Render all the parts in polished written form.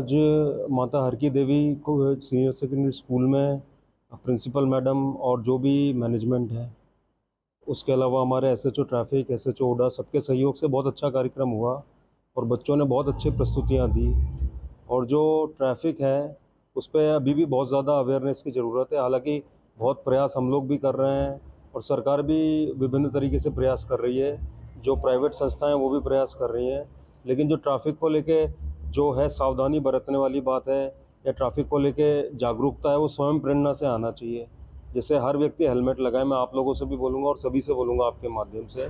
आज माता हर की देवी को सीनियर सेकेंडरी स्कूल में प्रिंसिपल मैडम और जो भी मैनेजमेंट है, उसके अलावा हमारे एसएचओ ट्रैफिक, एसएचओ ओडा, सबके सहयोग से बहुत अच्छा कार्यक्रम हुआ और बच्चों ने बहुत अच्छी प्रस्तुतियाँ दी। और जो ट्रैफिक है उस पे अभी भी बहुत ज़्यादा अवेयरनेस की ज़रूरत है। हालांकि बहुत प्रयास हम लोग भी कर रहे हैं और सरकार भी विभिन्न तरीके से प्रयास कर रही है, जो प्राइवेट संस्थाएं वो भी प्रयास कर रही हैं। लेकिन जो ट्रैफिक को लेके जो है सावधानी बरतने वाली बात है या ट्रैफिक को लेके जागरूकता है, वो स्वयं प्रेरणा से आना चाहिए। जैसे हर व्यक्ति हेलमेट लगाए, मैं आप लोगों से भी बोलूँगा और सभी से बोलूँगा आपके माध्यम से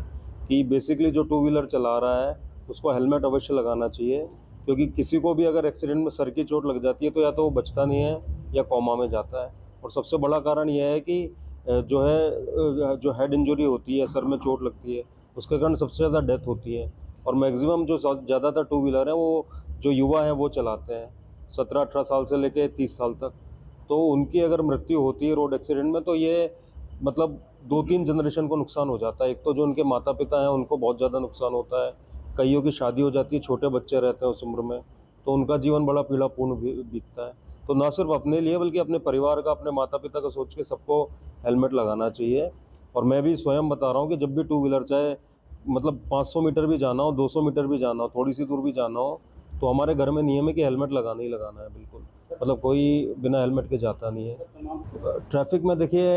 कि बेसिकली जो टू व्हीलर चला रहा है उसको हेलमेट अवश्य लगाना चाहिए, क्योंकि किसी को भी अगर एक्सीडेंट में सर की चोट लग जाती है तो या तो वो बचता नहीं है या कोमा में जाता है। और सबसे बड़ा कारण यह है कि जो हेड इंजरी होती है, सर में चोट लगती है, उसके कारण सबसे ज़्यादा डेथ होती है। और मैक्सिमम जो ज़्यादातर टू व्हीलर हैं वो जो युवा हैं वो चलाते हैं, 17-18 साल से लेके 30 साल तक। तो उनकी अगर मृत्यु होती है रोड एक्सीडेंट में तो ये मतलब 2-3 जनरेशन को नुकसान हो जाता है। एक तो जो उनके माता पिता हैं उनको बहुत ज़्यादा नुकसान होता है, कईयों की शादी हो जाती है, छोटे बच्चे रहते हैं उस उम्र में, तो उनका जीवन बड़ा पीड़ापूर्ण बीतता है। तो ना सिर्फ अपने लिए बल्कि अपने परिवार का, अपने माता पिता का सोच के सबको हेलमेट लगाना चाहिए। और मैं भी स्वयं बता रहा हूँ कि जब भी टू व्हीलर, चाहे मतलब 500 मीटर भी जाना हो, 200 मीटर भी जाना हो, थोड़ी सी दूर भी जाना हो, तो हमारे घर में नियम है कि हेलमेट लगाना ही लगाना है बिल्कुल। मतलब कोई बिना हेलमेट के जाता नहीं है। ट्रैफिक में देखिए,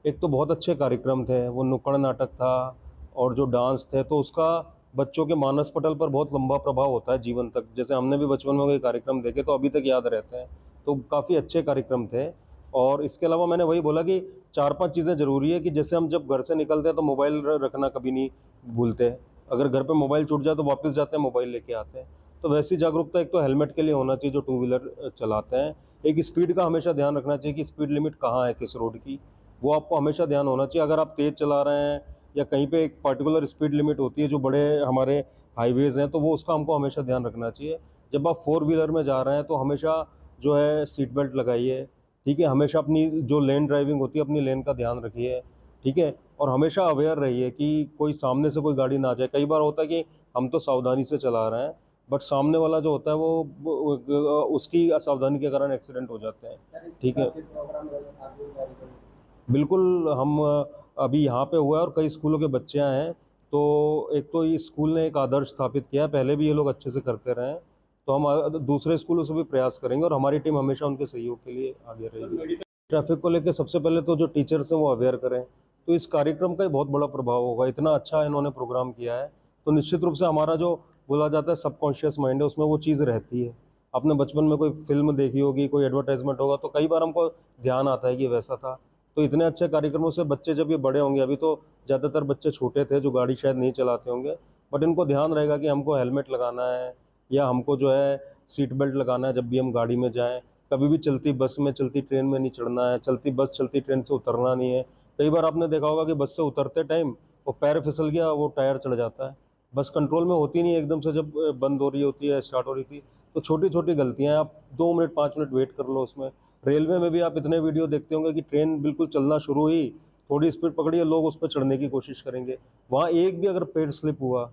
एक तो बहुत अच्छे कार्यक्रम थे, वो नुक्कड़ नाटक था और जो डांस थे, तो उसका बच्चों के मानस पटल पर बहुत लंबा प्रभाव होता है जीवन तक। जैसे हमने भी बचपन में कोई कार्यक्रम देखे तो अभी तक याद रहते हैं, तो काफ़ी अच्छे कार्यक्रम थे। और इसके अलावा मैंने वही बोला कि 4-5 चीज़ें ज़रूरी है कि जैसे हम जब घर से निकलते हैं तो मोबाइल रखना कभी नहीं भूलते। अगर घर पे मोबाइल छूट जाए तो वापस जाते हैं, मोबाइल लेके आते हैं। तो वैसी जागरूकता एक तो हेलमेट के लिए होना चाहिए जो टू व्हीलर चलाते हैं। एक स्पीड का हमेशा ध्यान रखना चाहिए कि स्पीड लिमिट कहाँ है किस रोड की, वो आपको हमेशा ध्यान होना चाहिए। अगर आप तेज़ चला रहे हैं या कहीं पे एक पर्टिकुलर स्पीड लिमिट होती है जो बड़े हमारे हाईवेज़ हैं, तो वो उसका हमको हमेशा ध्यान रखना चाहिए। जब आप फोर व्हीलर में जा रहे हैं तो हमेशा जो है सीट बेल्ट लगाइए, ठीक है। हमेशा अपनी जो लेन ड्राइविंग होती है अपनी लेन का ध्यान रखिए, ठीक है। और हमेशा अवेयर रहिए कि कोई सामने से कोई गाड़ी ना आ जाए। कई बार होता है कि हम तो सावधानी से चला रहे हैं, बट सामने वाला जो होता है वो उसकी असावधानी के कारण एक्सीडेंट हो जाते हैं, ठीक है। बिल्कुल, हम अभी यहाँ पे हुआ है और कई स्कूलों के बच्चे आए हैं। तो एक तो इस स्कूल ने एक आदर्श स्थापित किया है, पहले भी ये लोग अच्छे से करते रहे हैं, तो हम दूसरे स्कूलों से भी प्रयास करेंगे और हमारी टीम हमेशा उनके सहयोग के लिए आगे रहेगी। ट्रैफिक को लेकर सबसे पहले तो जो टीचर्स हैं वो अवेयर करें, तो इस कार्यक्रम का ही बहुत बड़ा प्रभाव होगा। इतना अच्छा इन्होंने प्रोग्राम किया है तो निश्चित रूप से हमारा जो बोला जाता है सबकॉन्शियस माइंड है, उसमें वो चीज़ रहती है। आपने बचपन में कोई फिल्म देखी होगी, कोई एडवर्टाइजमेंट होगा, तो कई बार हमको ध्यान आता है कि वैसा था। तो इतने अच्छे कार्यक्रमों से बच्चे जब ये बड़े होंगे, अभी तो ज़्यादातर बच्चे छोटे थे जो गाड़ी शायद नहीं चलाते होंगे, बट इनको ध्यान रहेगा कि हमको हेलमेट लगाना है या हमको जो है सीट बेल्ट लगाना है जब भी हम गाड़ी में जाएं। कभी भी चलती बस में, चलती ट्रेन में नहीं चढ़ना है, चलती बस चलती ट्रेन से उतरना नहीं है। कई बार आपने देखा होगा कि बस से उतरते टाइम वो पैर फिसल गया, वो टायर चढ़ जाता है, बस कंट्रोल में होती नहीं है एकदम से, जब बंद हो रही होती है, स्टार्ट हो रही थी। तो छोटी छोटी गलतियां हैं, आप 2 मिनट 5 मिनट वेट कर लो उसमें। रेलवे में भी आप इतने वीडियो देखते होंगे कि ट्रेन बिल्कुल चलना शुरू हुई, थोड़ी स्पीड पकड़ी है, लोग उस पर चढ़ने की कोशिश करेंगे, वहाँ एक भी अगर पेड़ स्लिप हुआ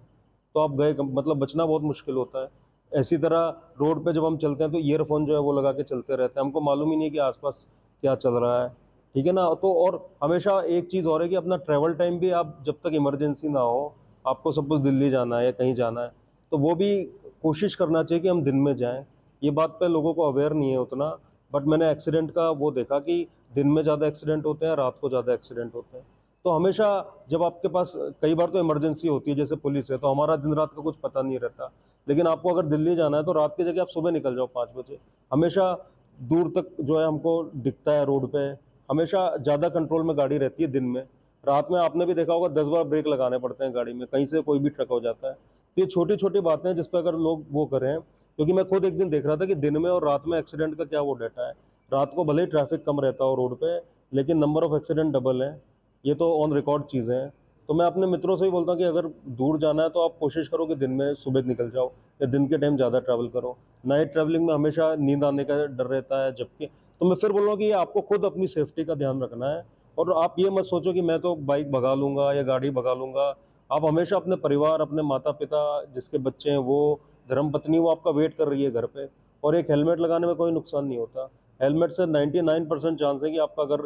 तो आप गए, मतलब बचना बहुत मुश्किल होता है। ऐसी तरह रोड पे जब हम चलते हैं तो ईयरफोन जो है वो लगा के चलते रहते हैं, हमको मालूम ही नहीं कि आसपास क्या चल रहा है, ठीक है ना। तो और हमेशा एक चीज़ और है कि अपना ट्रैवल टाइम भी, आप जब तक इमरजेंसी ना हो, आपको सपोज दिल्ली जाना है या कहीं जाना है, तो वो भी कोशिश करना चाहिए कि हम दिन में जाएं। ये बात पे लोगों को अवेयर नहीं है उतना, बट मैंने एक्सीडेंट का वो देखा कि दिन में ज़्यादा एक्सीडेंट होते हैं, रात को ज़्यादा एक्सीडेंट होते हैं। तो हमेशा जब आपके पास, कई बार तो इमरजेंसी होती है जैसे पुलिस है, तो हमारा दिन रात का कुछ पता नहीं रहता, लेकिन आपको अगर दिल्ली जाना है तो रात की जगह आप सुबह निकल जाओ 5 बजे। हमेशा दूर तक जो है हमको दिखता है रोड पे, हमेशा ज़्यादा कंट्रोल में गाड़ी रहती है दिन में। रात में आपने भी देखा होगा 10 बार ब्रेक लगाने पड़ते हैं गाड़ी में, कहीं से कोई भी ट्रक हो जाता है। तो ये छोटी छोटी बातें हैं जिस पर अगर लोग वो करें, क्योंकि मैं खुद एक दिन देख रहा था कि दिन में और रात में एक्सीडेंट का क्या वो डाटा है। रात को भले ही ट्रैफिक कम रहता हो रोड पे, लेकिन नंबर ऑफ एक्सीडेंट डबल है। ये तो ऑन रिकॉर्ड चीज़ें हैं। तो मैं अपने मित्रों से भी बोलता हूँ कि अगर दूर जाना है तो आप कोशिश करो कि दिन में सुबह निकल जाओ या दिन के टाइम ज़्यादा ट्रैवल करो। नाइट ट्रैवलिंग में हमेशा नींद आने का डर रहता है, जबकि तो मैं फिर बोल रहा हूँ कि ये आपको खुद अपनी सेफ्टी का ध्यान रखना है। और आप ये मत सोचो कि मैं तो बाइक भगा लूँगा या गाड़ी भगा लूँगा। आप हमेशा अपने परिवार, अपने माता पिता, जिसके बच्चे हैं वो, धर्मपत्नी वो आपका वेट कर रही है घर पे, और एक हेलमेट लगाने में कोई नुकसान नहीं होता। हेलमेट से 99% चांस है कि आपका अगर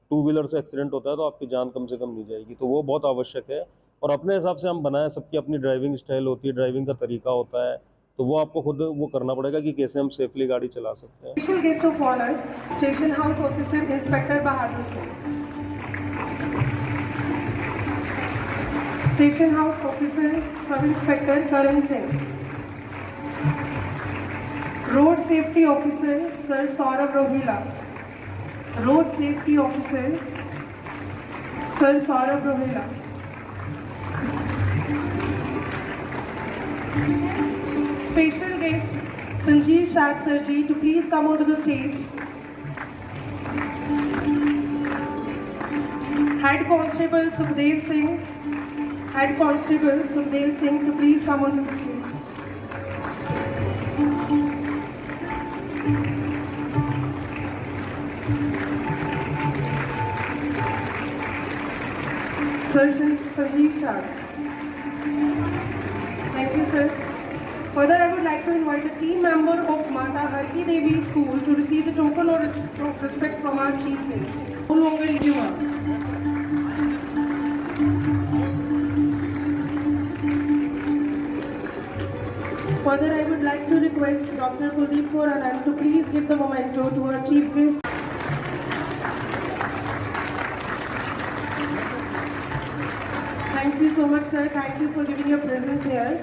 टू व्हीलर से एक्सीडेंट होता है तो आपकी जान कम से कम नहीं जाएगी, तो वो बहुत आवश्यक है। और अपने हिसाब से हम बनाए, सबकी अपनी ड्राइविंग स्टाइल होती है, ड्राइविंग का तरीका होता है, तो वो आपको खुद वो करना पड़ेगा कि कैसे हम सेफली गाड़ी चला सकते हैं। Special guest of honor, Station House Officer Inspector Bahadur Singh. Station House Officer Sub Inspector Karan Singh. Road Safety Officer Sir Saurabh Rohila. Road Safety Officer Sir Saurabh Rohila. Special guest Sanjeev Shat Sir ji to please come onto the stage. Head Constable Sukhdev Singh. Head Constable Sukhdev Singh to please come onto the stage. Sir Sanjeev Shat. Thank you, sir. Further, I would like to invite a team member of Mata Harki Devi School to receive the token of respect from our chief guest. No longer you are. Further, I would like to request Dr. Kuldeep Kaur Anand to please give the memento to our chief guest. Thank you so much, sir. Thank you for giving your presence here.